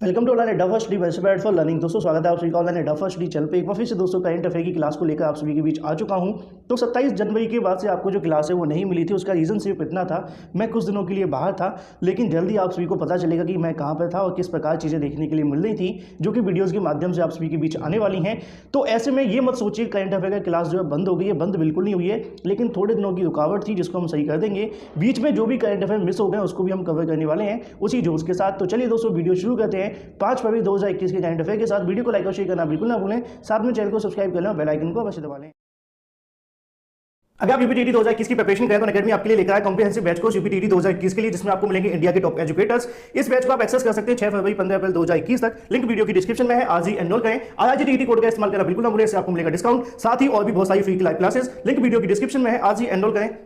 Welcome to online अड्डा first D best for learning. दोस्तों स्वागत है आप सभी का ऑनलाइन अड्डा फर्स्ट डी चैनल पे। एक बार फिर से दोस्तों करंट अफेयर की क्लास को लेकर आप सभी के बीच आ चुका हूं। तो 27 जनवरी के बाद से आपको जो क्लास है वो नहीं मिली थी। उसका रीज़न सिर्फ इतना था, मैं कुछ दिनों के लिए बाहर था, लेकिन जल्दी आप सभी को पता चलेगा कि मैं कहाँ पर था और किस प्रकार चीज़ें देखने के लिए मिल रही थी, जो कि वीडियोज़ के माध्यम से आप सभी के बीच आने वाली हैं। तो ऐसे में ये मत सोचिए करंट अफेयर का क्लास जो है बंद हो गई है, बंद बिल्कुल नहीं हुई है, लेकिन थोड़े दिनों की रुकावट थी जिसको हम सही कर देंगे। बीच में जो भी करंट अफेयर मिस हो गए उसको भी हम कवर करने वाले हैं उसी जोश के साथ। तो चलिए दोस्तों वीडियो शुरू करते हैं 5 फरवरी 2021 के करंट अफेयर के साथ। वीडियो को लाइक और शेयर करना बिल्कुल ना भूलें, साथ में चैनल को सब्सक्राइब कर लें, बेल आइकन को अवश्य दबा लें। अगर आप यूपीटीटी 2021 की प्रिपरेशन करें तो अकेडमी आपके लिए लेकर आए कॉम्प्रिहेंसिव बैच कोर्स यूपीटीटी 2021 के लिए, जिसमें आपको मिलेंगे इंडिया के टॉप एजुकेटर्स। इस बैच को आप एक्सेस कर सकते हैं 6 फरवरी 15 अप्रैल 2021 तक। लिंक वीडियो की डिस्क्रिप्शन में है, आज ही एनरोल करें। आरआरजीटीटी कोड का इस्तेमाल करना बिल्कुल ना भूलें, इससे आपको मिलेगा डिस्काउंट, साथ ही और भी बहुत सारी free live classes. Link video की डिस्क्रिप्शन में है, आज ही एनरोल करें।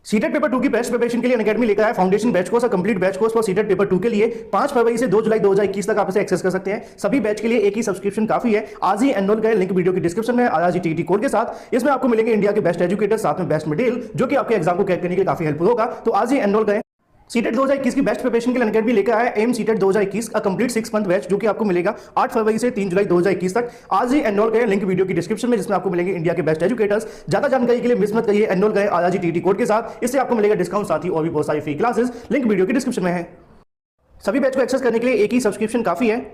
सीटेट पेपर 2 की बेस्ट प्रिपरेशन के लिए अनअकैडमी लेकर आया फाउंडेशन बैच कोर्स और complete batch course for CTET paper 2 के लिए 5 फरवरी से 2 जुलाई 2021 तक आप इसे एक्सेस कर सकते हैं। सभी बैच के लिए एक ही सब्सक्रिप्शन काफी है, आज ही एनरोल करें। लिंक वीडियो की डिस्क्रिप्शन में है, आरआरजीटीटी कोड के साथ। इसमें आपको मिलेंगे इंडिया के बेस्ट एजुकेटर, साथ में बेस्ट मटेरियल, जो कि आपके एग्जाम को क्रैक करने के लिए काफी हेल्पफुल होगा। तो आज ही एनरोल करें। सीटेट 2021 की बेस्ट प्रिपरेशन के लिए अनअकैडमी लेकर आया एम सीटेट 2021 का कंप्लीट 6 मंथ बैच, जो कि आपको मिलेगा 8 फरवरी से 3 जुलाई 2021 तक। आज ही एनरोल करें। लिंक वीडियो की डिस्क्रिप्शन में, जिसमें आपको मिलेंगे इंडिया के बेस्ट एजुकेटर्स। ज्यादा जानकारी के लिए मिस मत करिए, एनरोल करें आरआरजीटीटी कोड के साथ। इससे आपको मिलेगा डिस्काउंट, साथ ही और भी बहुत सारी फ्री क्लासेस। लिंक वीडियो की डिस्क्रिप्शन में है। सभी बैच को एक्सेस करने के लिए एक ही सब्सक्रिप्शन काफी है।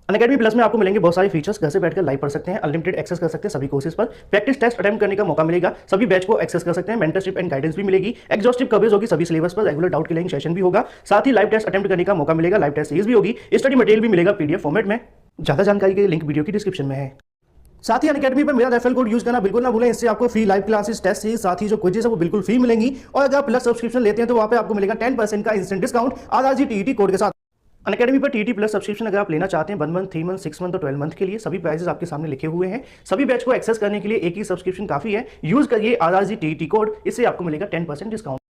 अनअकैडमी प्लस में आपको मिलेंगे बहुत सारे फीचर्स, घर से बैठकर लाइव पढ़ सकते हैं, अनलिमिटेड एक्सेस कर सकते हैं सभी कोर्सेज पर, प्रैक्टिस टेस्ट अटेम्प्ट करने का मौका मिलेगा, सभी बैच को एक्सेस कर सकते हैं, मेंटरशिप एंड गाइडेंस भी मिलेगी, एग्जॉस्टिव कवरेज होगी सभी सिलेबस पर, रेगुलर डाउट क्लियरिंग सेशन भी होगा, साथ ही लाइव टेस्ट अटेम्प्ट करने का मौका मिलेगा, लाइव टेस्ट सीरीज भी होगी, स्टडी मटेरियल भी मिलेगा पीडीएफ फॉर्मेट में। ज्यादा जानकारी के लिए लिंक वीडियो की डिस्क्रिप्शन में है। साथ ही अनअकैडमी पर मेरा रेफरल कोड यूज करना बिल्कुल ना भूलें, इससे आपको free live classes, test series, साथ ही जो क्विजेस है वो बिल्कुल फ्री मिलेंगी। और अगर आप प्लस सब्सक्रिप्शन लेते हैं तो वहां पे आपको मिलेगा 10% का इंस्टेंट डिस्काउंट आरआरजीटीटी कोड के साथ। अनअकैडमी पर टीटी प्लस सब्सक्रिप्शन अगर आप लेना चाहते हैं 1 मंथ, 3 मंथ, 6 मंथ और 12 मंथ के लिए, सभी प्राइसेस आपके सामने लिखे हुए हैं। सभी बैच को एक्सेस करने के लिए एक ही सब्सक्रिप्शन काफी है, यूज करिए आरआरजीटीटी कोड, इससे आपको मिलेगा 10% डिस्काउंट।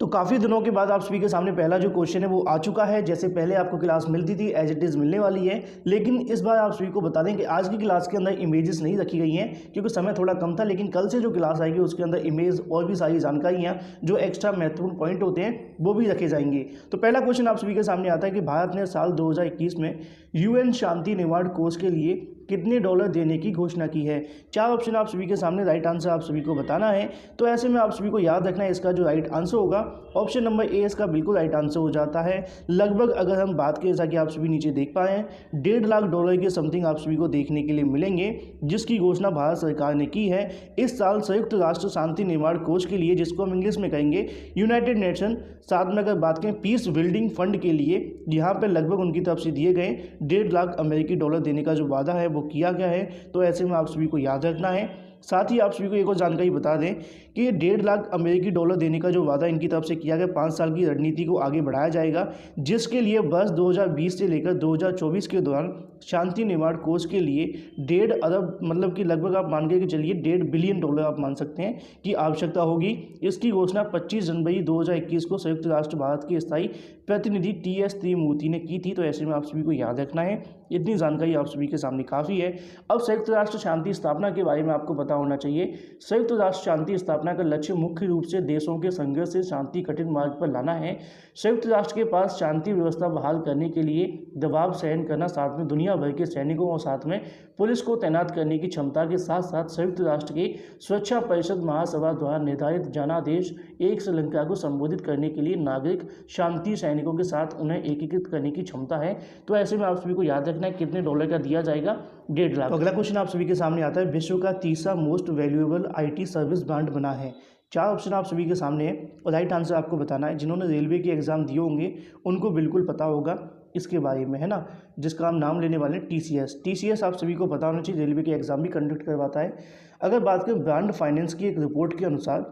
तो काफ़ी दिनों के बाद आप सभी के सामने पहला जो क्वेश्चन है वो आ चुका है। जैसे पहले आपको क्लास मिलती थी एज इट इज़ मिलने वाली है, लेकिन इस बार आप सभी को बता दें कि आज की क्लास के अंदर इमेजेस नहीं रखी गई हैं, क्योंकि समय थोड़ा कम था। लेकिन कल से जो क्लास आएगी उसके अंदर इमेज और भी सारी जानकारियाँ जो एक्स्ट्रा महत्वपूर्ण पॉइंट होते हैं वो भी रखे जाएंगे। तो पहला क्वेश्चन आप सभी के सामने आता है कि भारत ने साल 2021 में यूएन शांति निर्माण कोष के लिए कितने डॉलर देने की घोषणा की है। 4 ऑप्शन आप सभी के सामने, राइट आंसर आप सभी को बताना है। तो ऐसे में आप सभी को याद रखना है इसका जो राइट आंसर होगा ऑप्शन नंबर ए इसका बिल्कुल राइट आंसर हो जाता है। लगभग अगर हम बात करें, जैसा कि आप सभी नीचे देख पाए हैं, 1.5 लाख डॉलर के समथिंग आप सभी को देखने के लिए मिलेंगे, जिसकी घोषणा भारत सरकार ने की है इस साल संयुक्त राष्ट्र शांति निर्माण कोष के लिए, जिसको हम इंग्लिश में कहेंगे यूनाइटेड नेशन। साथ में अगर बात करें पीस बिल्डिंग फंड के लिए, यहाँ पर लगभग उनकी तरफ से दिए गए 1.5 लाख अमेरिकी डॉलर देने का जो वादा है वो किया गया है। तो ऐसे में आप सभी को याद रखना है। साथ ही आप सभी को एक और जानकारी बता दें कि ये 1.5 लाख अमेरिकी डॉलर देने का जो वादा इनकी तरफ से किया गया, 5 साल की रणनीति को आगे बढ़ाया जाएगा, जिसके लिए वर्ष 2020 से लेकर 2024 के दौरान शांति निर्माण कोष के लिए 1.5 अरब, मतलब कि लगभग आप मान के चलिए 1.5 बिलियन डॉलर आप मान सकते हैं कि आवश्यकता होगी। इसकी घोषणा 25 जनवरी 2021 को संयुक्त राष्ट्र भारत के स्थायी प्रतिनिधि TS त्रिमूर्ति ने की थी। तो ऐसे में आप सभी को याद रखना है, इतनी जानकारी आप सभी के सामने काफ़ी है। अब संयुक्त राष्ट्र शांति स्थापना के बारे में आपको पता होना चाहिए। संयुक्त राष्ट्र शांति स्थापना का लक्ष्य मुख्य रूप से देशों के संघर्ष से शांति कठिन मार्ग पर लाना है। संयुक्त राष्ट्र के पास शांति व्यवस्था बहाल करने के लिए दबाव सहन करना, साथ में दुनिया भर के सैनिकों और साथ में पुलिस को तैनात करने की क्षमता के साथ साथ संयुक्त राष्ट्र की सुरक्षा परिषद महासभा द्वारा निर्धारित जनादेश एक श्रीलंका को संबोधित करने के लिए नागरिक शांति सैनिकों के साथ उन्हें एकीकृत करने की क्षमता है। तो ऐसे में आप सभी को याद रखना है कितने डॉलर का दिया जाएगा, 1.5 लाख। तो अगला क्वेश्चन आप सभी के सामने आता है, विश्व का तीसरा most valuable IT service brand बना है। 4 ऑप्शन आप सभी के सामने है और राइट आंसर आपको बताना है। जिन्होंने रेलवे के एग्जाम दिए होंगे उनको बिल्कुल पता होगा इसके बारे में, है ना, जिसका हम नाम लेने वाले हैं TCS आप सभी को पता होना चाहिए, रेलवे के एग्जाम भी कंडक्ट करवाता है। अगर बात करें ब्रांड फाइनेंस की एक रिपोर्ट के अनुसार,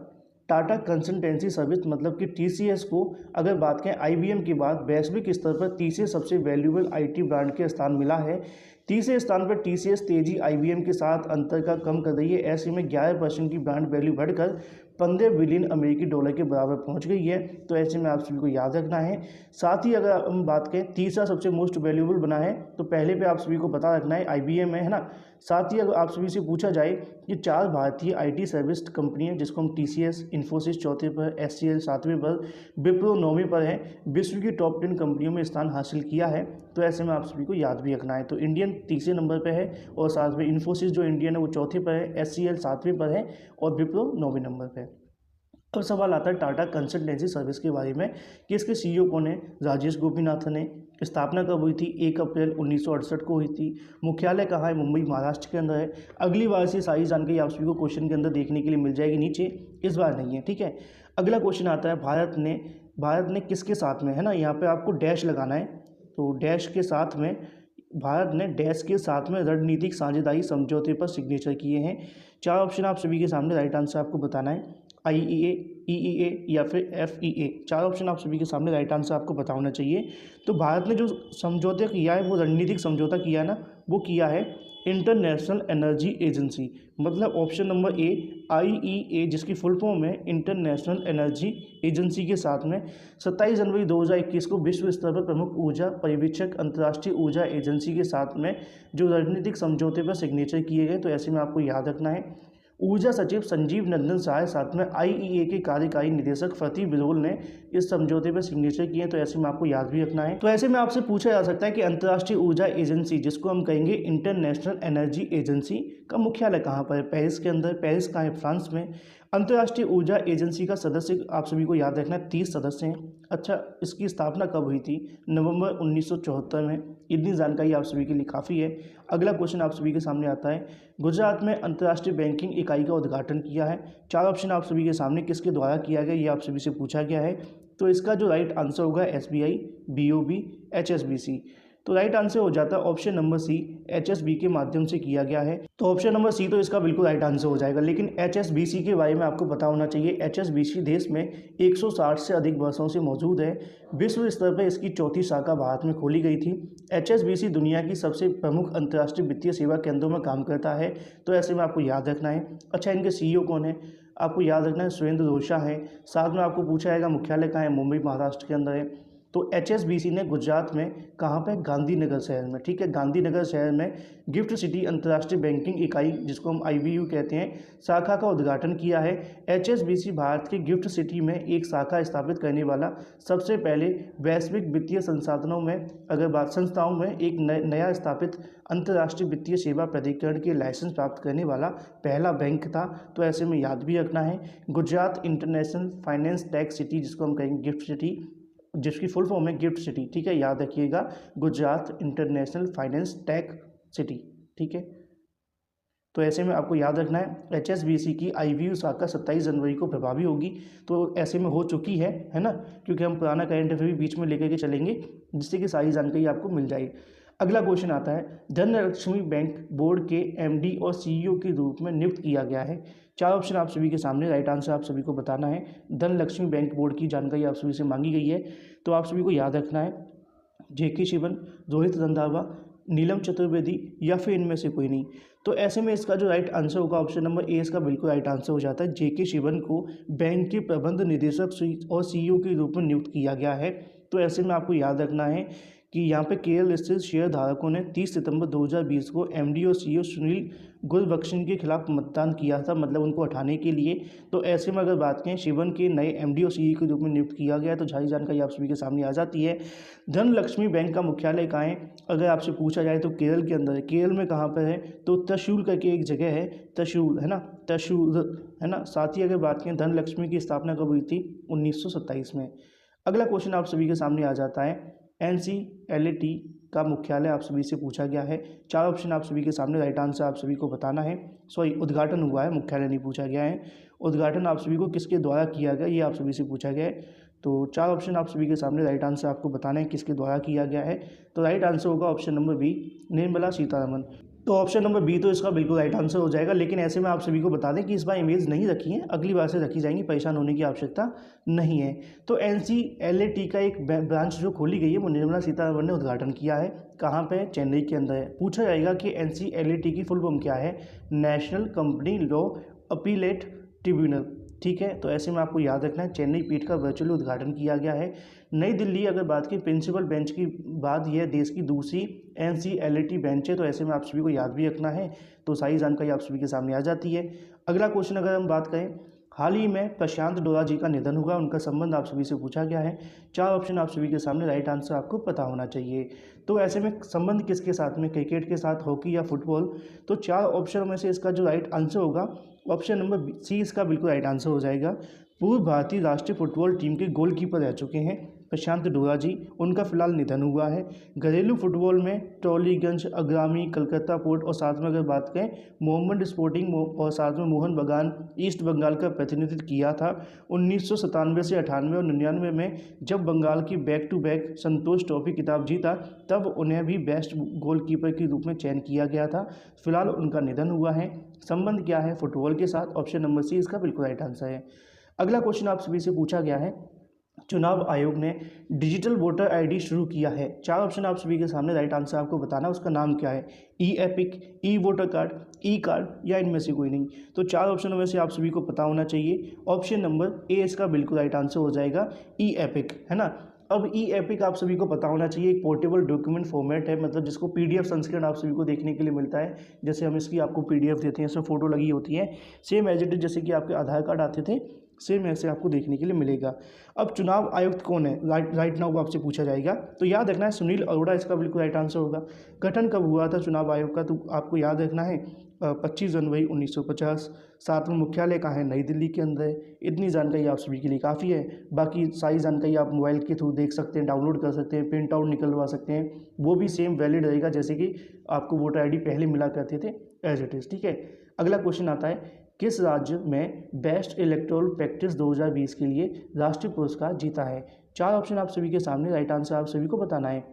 टाटा कंसल्टेंसी सर्विस मतलब कि TCS को अगर बात करें IBM के बाद वैश्विक स्तर पर तीसरे सबसे वैल्यूएबल IT ब्रांड के स्थान मिला है। तीसरे स्थान पर TCS तेजी IBM के साथ अंतर का कम कर रही है। ऐसे में 11% की ब्रांड वैल्यू बढ़कर 15 बिलियन अमेरिकी डॉलर के बराबर पहुंच गई है। तो ऐसे में आप सभी को याद रखना है। साथ ही अगर हम बात करें तीसरा सबसे मोस्ट वैल्यूएबल बना है, तो पहले पे आप सभी को पता रखना है IBM है ना। साथ ही अगर आप सभी से पूछा जाए कि 4 भारतीय IT सर्विस कंपनी है, जिसको हम TCS, इन्फोसिस चौथे पर, HCL सातवें पर, विप्रो 9वें पर है, विश्व की टॉप 10 कंपनियों में स्थान हासिल किया है। तो ऐसे में आप सभी को याद भी रखना है। तो इंडियन तीसरे नंबर पर है और साथ में इन्फोसिस जो इंडियन है वो चौथे पर है, HCL सातवें पर है और विप्रो 9वें नंबर पर है। अब सवाल आता है टाटा कंसल्टेंसी सर्विस के बारे में कि इसके CEO कौन है। राजेश गोपीनाथन ने। स्थापना कब हुई थी? 1 अप्रैल 1968 को हुई थी। मुख्यालय कहाँ है? मुंबई महाराष्ट्र के अंदर है। अगली बार से सारी जानकारी आप सभी को क्वेश्चन के अंदर देखने के लिए मिल जाएगी नीचे, इस बार नहीं है, ठीक है। अगला क्वेश्चन आता है भारत ने किसके साथ में, है ना, यहाँ पे आपको डैश लगाना है। तो डैश के साथ में भारत ने डैश के साथ में रणनीतिक साझेदारी समझौते पर सिग्नेचर किए हैं। 4 ऑप्शन आप सभी के सामने, राइट आंसर आपको बताना है। IEA, EEA या फिर FEA, 4 ऑप्शन आप सभी के सामने, राइट आंसर आपको पता होना चाहिए। तो भारत ने जो समझौता किया है वो रणनीतिक समझौता किया है ना, वो किया है इंटरनेशनल एनर्जी एजेंसी, मतलब ऑप्शन नंबर A IEA, जिसकी फुल फॉर्म है इंटरनेशनल एनर्जी एजेंसी के साथ में 27 जनवरी 2021 को विश्व स्तर पर प्रमुख ऊर्जा पर्यवेक्षक अंतर्राष्ट्रीय ऊर्जा एजेंसी के साथ में जो रणनीतिक समझौते पर सिग्नेचर किए गए। तो ऐसे में आपको याद रखना है। ऊर्जा सचिव संजीव नंदन सहाय साथ में IEA के कार्यकारी निदेशक फती बिरोल ने इस समझौते पर सिग्नेचर किए। तो ऐसे में आपको याद भी रखना है। तो ऐसे में आपसे पूछा जा सकता है कि अंतर्राष्ट्रीय ऊर्जा एजेंसी, जिसको हम कहेंगे इंटरनेशनल एनर्जी एजेंसी, का मुख्यालय कहाँ पर है? पेरिस के अंदर। पेरिस कहाँ है? फ्रांस में। अंतर्राष्ट्रीय ऊर्जा एजेंसी का सदस्य आप सभी को याद रखना है 30 सदस्य हैं। अच्छा, इसकी स्थापना कब हुई थी? नवंबर 1974 में। इतनी जानकारी आप सभी के लिए काफ़ी है। अगला क्वेश्चन आप सभी के सामने आता है, गुजरात में अंतर्राष्ट्रीय बैंकिंग इकाई का उद्घाटन किया है। 4 ऑप्शन आप सभी के सामने, किसके द्वारा किया गया ये आप सभी से पूछा गया है। तो इसका जो राइट आंसर होगा SBI, BOB, HSBC। तो राइट आंसर हो जाता है ऑप्शन नंबर C, HSB के माध्यम से किया गया है। तो ऑप्शन नंबर C तो इसका बिल्कुल राइट आंसर हो जाएगा। लेकिन HSBC के बारे में आपको पता होना चाहिए। HSBC देश में 160 से अधिक वर्षों से मौजूद है। विश्व स्तर पर इसकी चौथी शाखा भारत में खोली गई थी। HSBC दुनिया की सबसे प्रमुख अंतर्राष्ट्रीय वित्तीय सेवा केंद्रों में काम करता है। तो ऐसे में आपको याद रखना है। अच्छा, इनके CEO कौन है? आपको याद रखना है सुरेंद्र रोशा है। साथ में आपको पूछा जाएगा मुख्यालय कहाँ है? मुंबई महाराष्ट्र के अंदर है। तो HSBC ने गुजरात में कहाँ पे? गांधीनगर शहर में, ठीक है। गांधीनगर शहर में गिफ्ट सिटी अंतर्राष्ट्रीय बैंकिंग इकाई, जिसको हम IBU कहते हैं, शाखा का उद्घाटन किया है। HSBC भारत के गिफ्ट सिटी में एक शाखा स्थापित करने वाला सबसे पहले वैश्विक वित्तीय संसाधनों में संस्थाओं में एक नया स्थापित अंतर्राष्ट्रीय वित्तीय सेवा प्राधिकरण के लाइसेंस प्राप्त करने वाला पहला बैंक था। तो ऐसे में याद भी रखना है Gujarat international finance tech city, जिसको हम कहेंगे गिफ्ट सिटी, जिसकी फुल फॉर्म है गिफ्ट सिटी, ठीक है। याद रखिएगा Gujarat international finance tech city, ठीक है। तो ऐसे में आपको याद रखना है HSBC की IBU शाखा 27 जनवरी को प्रभावी होगी। तो ऐसे में हो चुकी है ना, क्योंकि हम पुराना करंट अफेयर भी बीच में लेकर के चलेंगे, जिससे कि सारी जानकारी आपको मिल जाएगी। अगला क्वेश्चन आता है, धनलक्ष्मी बैंक बोर्ड के MD और CEO के रूप में नियुक्त किया गया है। 4 ऑप्शन आप सभी के सामने, राइट आंसर आप सभी को बताना है। धनलक्ष्मी बैंक बोर्ड की जानकारी आप सभी से मांगी गई है। तो आप सभी को याद रखना है JK शिवन, रोहित रंधावा, नीलम चतुर्वेदी या फिर इनमें से कोई नहीं। तो ऐसे में इसका जो राइट आंसर होगा ऑप्शन नंबर A इसका बिल्कुल राइट आंसर हो जाता है। JK शिवन को बैंक के प्रबंध निदेशक और CEO के रूप में नियुक्त किया गया है। तो ऐसे में आपको याद रखना है कि यहाँ पे केरल स्थित शेयर धारकों ने 30 सितंबर 2020 को MD और CEO सुनील गुरबख्शन के खिलाफ मतदान किया था, मतलब उनको हटाने के लिए। तो ऐसे में अगर बात करें, शिवन के नए MD और CEO के रूप में नियुक्त किया गया है। तो सारी जानकारी आप सभी के सामने आ जाती है। धनलक्ष्मी बैंक का मुख्यालय कहाँ है? अगर आपसे पूछा जाए तो केरल के अंदर है। केरल में कहाँ पर है? तो त्रिशूल करके एक जगह है, त्रिशूल, है ना, त्रिशूल, है ना। साथ ही अगर बात करें धनलक्ष्मी की स्थापना कब हुई थी? 1927 में। अगला क्वेश्चन आप सभी के सामने आ जाता है, NCLAT का मुख्यालय आप सभी से पूछा गया है। 4 ऑप्शन आप सभी के सामने, राइट आंसर आप सभी को बताना है। उद्घाटन हुआ है, मुख्यालय नहीं पूछा गया है। उद्घाटन आप सभी को किसके द्वारा किया गया, ये आप सभी से पूछा गया है। तो 4 ऑप्शन आप सभी के सामने, राइट आंसर आपको बताना है किसके द्वारा किया गया है। तो राइट आंसर होगा option number B, Nirmala Sitharaman. तो ऑप्शन नंबर B तो इसका बिल्कुल राइट आंसर हो जाएगा। लेकिन ऐसे में आप सभी को बता दें कि इस बार इमेज नहीं रखी है, अगली बार से रखी जाएंगी, परेशान होने की आवश्यकता नहीं है। तो NCLAT का एक ब्रांच जो खोली गई है वो निर्मला सीतारमन ने उद्घाटन किया है। कहाँ पे? चेन्नई के अंदर है। पूछा जाएगा कि NCLAT की फुल फॉर्म क्या है? National company law appellate tribunal, ठीक है। तो ऐसे में आपको याद रखना है चेन्नई पीठ का वर्चुअली उद्घाटन किया गया है। नई दिल्ली अगर बात की प्रिंसिपल बेंच की बात, यह देश की दूसरी NCLT बेंच है, तो ऐसे में आप सभी को याद भी रखना है। तो सारी जानकारी आप सभी के सामने आ जाती है। अगला क्वेश्चन अगर हम बात करें, हाल ही में प्रशांत डोरा जी का निधन हुआ, उनका संबंध आप सभी से पूछा गया है। 4 ऑप्शन आप सभी के सामने, राइट आंसर आपको पता होना चाहिए। तो ऐसे में संबंध किसके साथ में, क्रिकेट के साथ, हॉकी या फुटबॉल? तो 4 ऑप्शन में से इसका जो राइट आंसर होगा ऑप्शन नंबर सी इसका बिल्कुल राइट आंसर हो जाएगा। पूर्व भारतीय राष्ट्रीय फुटबॉल टीम के गोलकीपर रह चुके हैं प्रशांत डोरा जी, उनका फिलहाल निधन हुआ है। घरेलू फुटबॉल में टॉलीगंज, अग्रामी, कलकत्ता पोर्ट और साथ में अगर बात करें मोहम्मद स्पोर्टिंग और साथ में मोहन बगान ईस्ट बंगाल का प्रतिनिधित्व किया था। 1997 से 98 और 99 में जब बंगाल की back to back Santosh trophy खिताब जीता, तब उन्हें भी बेस्ट गोलकीपर के रूप में चयन किया गया था। फिलहाल उनका निधन हुआ है। संबंध क्या है? फुटबॉल के साथ। ऑप्शन नंबर सी इसका बिल्कुल राइट आंसर है। अगला क्वेश्चन आप सभी से पूछा गया है, चुनाव आयोग ने डिजिटल वोटर आईडी शुरू किया है। 4 ऑप्शन आप सभी के सामने, राइट आंसर आपको बताना, उसका नाम क्या है? ई एपिक, ई वोटर कार्ड, ई कार्ड या इनमें से कोई नहीं। तो 4 ऑप्शनों में से आप सभी को पता होना चाहिए। ऑप्शन नंबर ए इसका बिल्कुल राइट आंसर हो जाएगा, ई एपिक, है ना। अब ई एपिक आप सभी को पता होना चाहिए, एक पोर्टेबल डॉक्यूमेंट फॉर्मेट है, मतलब जिसको PDF संस्करण आप सभी को देखने के लिए मिलता है। जैसे हम इसकी आपको PDF देते हैं, इसमें फोटो लगी होती है, सेम एज इट इज जैसे कि आपके आधार कार्ड आते थे, सेम ऐसे आपको देखने के लिए मिलेगा। अब चुनाव आयुक्त कौन है, राइट नाउ आपसे पूछा जाएगा, तो याद रखना है सुनील अरोड़ा इसका बिल्कुल राइट आंसर होगा। गठन कब हुआ था चुनाव आयोग का, तो आपको याद रखना है 25 जनवरी 1950। साथ में मुख्यालय कहाँ है? नई दिल्ली के अंदर है। इतनी जानकारी आप सभी के लिए काफ़ी है। बाकी सारी जानकारी आप मोबाइल के थ्रू देख सकते हैं, डाउनलोड कर सकते हैं, प्रिंट आउट निकलवा सकते हैं, वो भी सेम वैलिड रहेगा जैसे कि आपको वोटर ID पहले मिला करते थे, एज इट इज़, ठीक है। अगला क्वेश्चन आता है, किस राज्य में बेस्ट इलेक्टोरल प्रैक्टिस 2020 के लिए राष्ट्रीय पुरस्कार जीता है? 4 ऑप्शन आप सभी के सामने, राइट आंसर आप सभी को बताना है।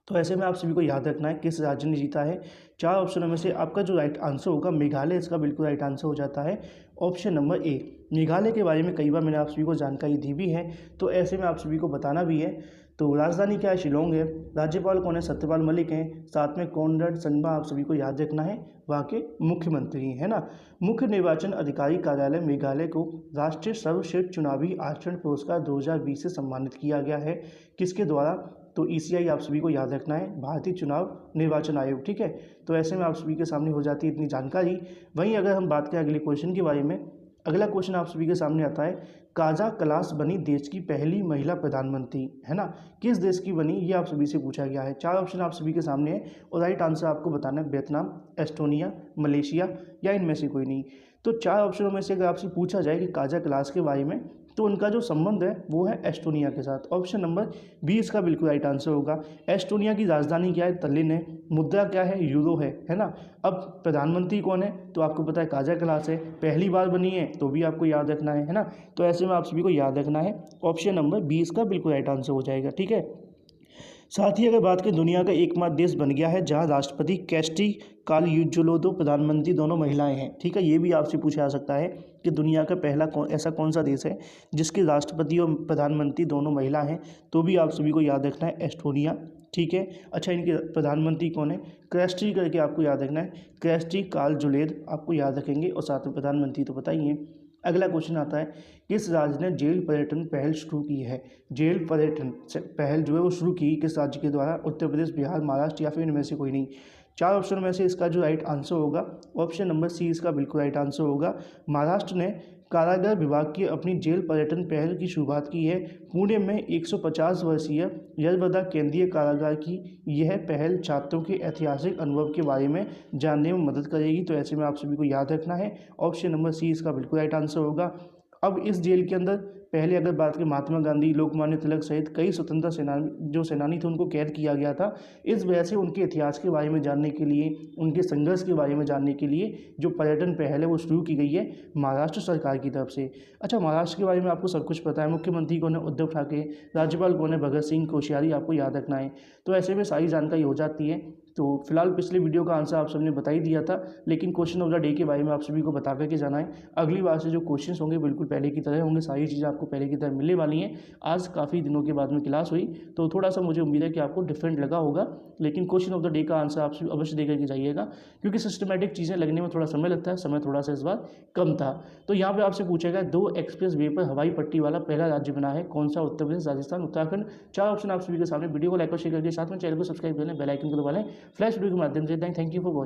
तो ऐसे में आप सभी को याद रखना है किस राज्य ने जीता है। 4 ऑप्शनों में से आपका जो राइट आंसर होगा मेघालय, इसका बिल्कुल राइट आंसर हो जाता है ऑप्शन नंबर ए। मेघालय के बारे में कई बार मैंने आप सभी को जानकारी दी भी है, तो ऐसे में आप सभी को बताना भी है। तो राजधानी क्या है? शिलोंग है। राज्यपाल कौन है? सत्यपाल मलिक हैं। साथ में कॉनराड संगमा आप सभी को याद रखना है, वहाँ के मुख्यमंत्री है ना। मुख्य निर्वाचन अधिकारी कार्यालय मेघालय को राष्ट्रीय सर्वश्रेष्ठ चुनावी आचरण पुरस्कार 2020 से सम्मानित किया गया है। किसके द्वारा? तो ECI आप सभी को याद रखना है, भारतीय चुनाव निर्वाचन आयोग, ठीक है। तो ऐसे में आप सभी के सामने हो जाती है इतनी जानकारी। वहीं अगर हम बात करें अगले क्वेश्चन के बारे में, अगला क्वेश्चन आप सभी के सामने आता है, काजा कलास बनी देश की पहली महिला प्रधानमंत्री, है ना। किस देश की बनी, ये आप सभी से पूछा गया है। 4 ऑप्शन आप सभी के सामने है और राइट आंसर आपको बताना है वियतनाम, एस्टोनिया, मलेशिया या इनमें से कोई नहीं। तो 4 ऑप्शनों में से अगर आपसे पूछा जाए कि काजा कलास के बारे में, तो उनका जो संबंध है वो है एस्टोनिया के साथ। ऑप्शन नंबर बी इसका बिल्कुल राइट आंसर होगा। एस्टोनिया की राजधानी क्या है? तल्लिन है। मुद्रा क्या है? यूरो है ना। अब प्रधानमंत्री कौन है? तो आपको पता है काजा कलास है, पहली बार बनी है, तो भी आपको याद रखना है ना। तो ऐसे में आप सभी को याद रखना है ऑप्शन नंबर बी इसका बिल्कुल राइट आंसर हो जाएगा, ठीक है। साथ ही अगर बात करें, दुनिया का एकमात्र देश बन गया है जहां राष्ट्रपति कैस्टी कालयुज्जोलोदो, प्रधानमंत्री दोनों महिलाएं हैं, ठीक है। ये भी आपसे पूछा जा सकता है कि दुनिया का पहला ऐसा कौन सा देश है जिसके राष्ट्रपति और प्रधानमंत्री दोनों महिला हैं, तो भी आप सभी को याद रखना है एस्टोनिया, ठीक है। अच्छा, इनके प्रधानमंत्री कौन है? क्रेस्टी करके आपको याद रखना है, क्रेस्टी कालजुलेद आपको याद रखेंगे, और साथ में प्रधानमंत्री तो बताइए। अगला क्वेश्चन आता है, किस राज्य ने जेल पर्यटन पहल शुरू की है? जेल पर्यटन पहल जो है वो शुरू की किस राज्य के द्वारा? उत्तर प्रदेश, बिहार, महाराष्ट्र या फिर इनमें से कोई नहीं। 4 ऑप्शन में से इसका जो राइट आंसर होगा ऑप्शन नंबर सी इसका बिल्कुल राइट आंसर होगा। महाराष्ट्र ने कारागार विभाग की अपनी जेल पर्यटन पहल की शुरुआत की है। पुणे में 150 वर्षीय यशवदा केंद्रीय कारागार की यह पहल छात्रों के ऐतिहासिक अनुभव के बारे में जानने में मदद करेगी। तो ऐसे में आप सभी को याद रखना है ऑप्शन नंबर सी इसका बिल्कुल राइट आंसर होगा। अब इस जेल के अंदर पहले अगर बात करें, महात्मा गांधी, लोकमान्य तिलक सहित कई स्वतंत्रता सेनानी थे, उनको कैद किया गया था। इस वजह से उनके इतिहास के बारे में जानने के लिए, उनके संघर्ष के बारे में जानने के लिए जो पर्यटन पहल है वो शुरू की गई है महाराष्ट्र सरकार की तरफ से। अच्छा, महाराष्ट्र के बारे में आपको सब कुछ पता है। मुख्यमंत्री कौन है? उद्धव ठाकरे। राज्यपाल कौन है? भगत सिंह कोश्यारी, आपको याद रखना है। तो ऐसे में सारी जानकारी हो जाती है। तो फिलहाल पिछले वीडियो का आंसर आप सबने बता ही दिया था, लेकिन क्वेश्चन ऑफ द डे के बारे में आप सभी को बता करके जाना है। अगली बार से जो क्वेश्चंस होंगे बिल्कुल पहले की तरह होंगे, सारी चीज़ें आपको आपको पहले की तरह मिलने वाली हैं। आज काफ़ी दिनों के बाद में क्लास हुई तो थोड़ा सा मुझे उम्मीद है कि आपको डिफरेंट लगा होगा, लेकिन क्वेश्चन ऑफ द डे का आंसर आप अवश्य दे करके जाइएगा, क्योंकि सिस्टमेटिक चीज़ें लगने में थोड़ा समय लगता है, समय थोड़ा सा इस बार कम था। तो यहाँ पे आपसे पूछा गया 2 एक्सप्रेस वे पर हवाई पट्टी वाला पहला राज्य बना है, कौन सा? उत्तर प्रदेश, राजस्थान, उत्तराखंड। 4 ऑप्शन आप सभी के सामने। वीडियो को लाइक और शेयर करके साथ में चैनल को सब्सक्राइब कर लें, बेल आइकन को दबा लें। फ्लैश वीडियो के माध्यम से थैंक यू फॉर वॉचिंग।